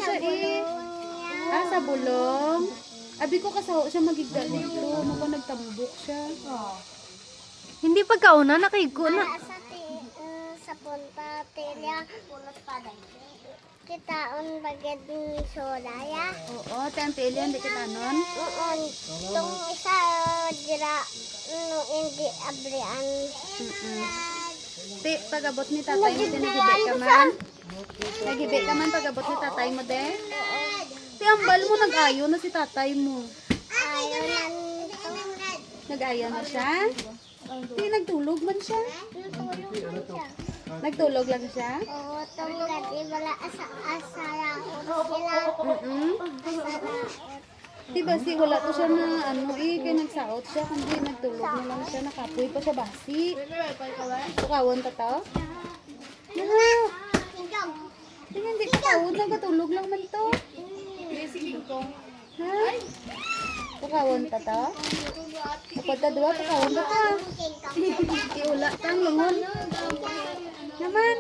siya eh. Ah, sa bulong. Abi ko kasaho siya magigda dito. Maka nagtambok siya. Hindi pagkauna, nakaigo na. Sa punta, tilya, pulot pa din. Kitaon bagad ng soda, ya? Oo, tempel yan, di kita nun. Oo, itong isa, dira, hindi abrian. Ti, pag-abot ni tatay mo, nagibe ka man. Nagibe ka man pag-abot ni tatay mo, de. Ti, ambal mo, nag-ayo na si tatay mo. Ayaw na nito. Nag-ayo na siya. Ti, nagtulog man siya. Tutulog ko siya. Nagtulog lang siya. Oo, itong gati, wala asaraot sila. Asaraot. Di ba si wala to siya na ano eh, kaya nagsaot siya, kundi nagtulog na lang siya, nakapoy pa siya basi. Tukawon ta to? Tingnan, di tukawon, nagkatulog lang man to. Ha? Tukawon ta to? Kapag ta duwa, tukawon ta ta. Iula tang lungon. Naman.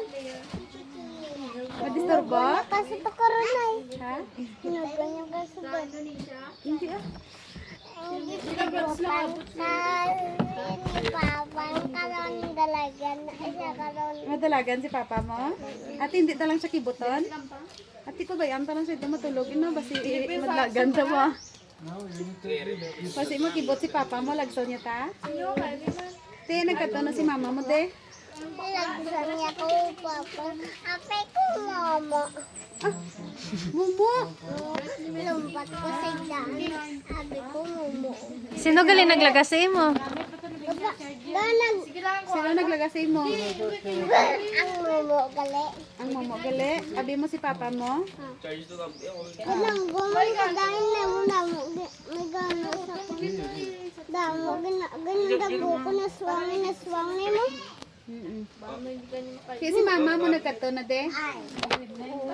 Madisturbo? Kasi pa karon ay. Ha? Ganyan kasi ba? Hindi ah. Hindi ko pantal. Hindi papan. Karon dalagan. Isa karon. Madalagan si papa mo? At hindi talang siya kibuton? At ko bayam talang siya ito matulogin no? Basi madlagan sa mo. Basi mo kibot si papa mo, lagsaw niya ta? Te, nagkato na si mama mo, te. Nilagsan niya ko papa. Apay ko mama. Ah, mumo. Lumpat ko sa daan. Sabi ko mumu. Sino galing naglagasi mo? Ganag. Sino naglagasay mo? Ang mumu gali. Ang mamo gali. Abi mo si papa mo? Ganang guman ka dahil na mo na mo. May gana sa ko. Damo, ganang dago ko na swang ni mo. Kaya si mama mo nagkato na, de? Ay.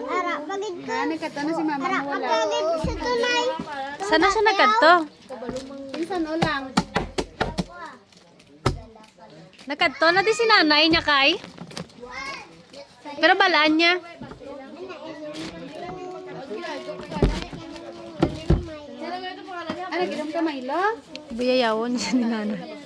Ara, pagid ko. Ha, nagkato na si mama Ara, mo wala. pagid sa tunay. Sana siya nagkadto? Minsan o lang. Nagkadto na di si nanay niya kay? Pero balaan niya. Ah, nag-inom ka Milo? Buyayawon siya ni nanay.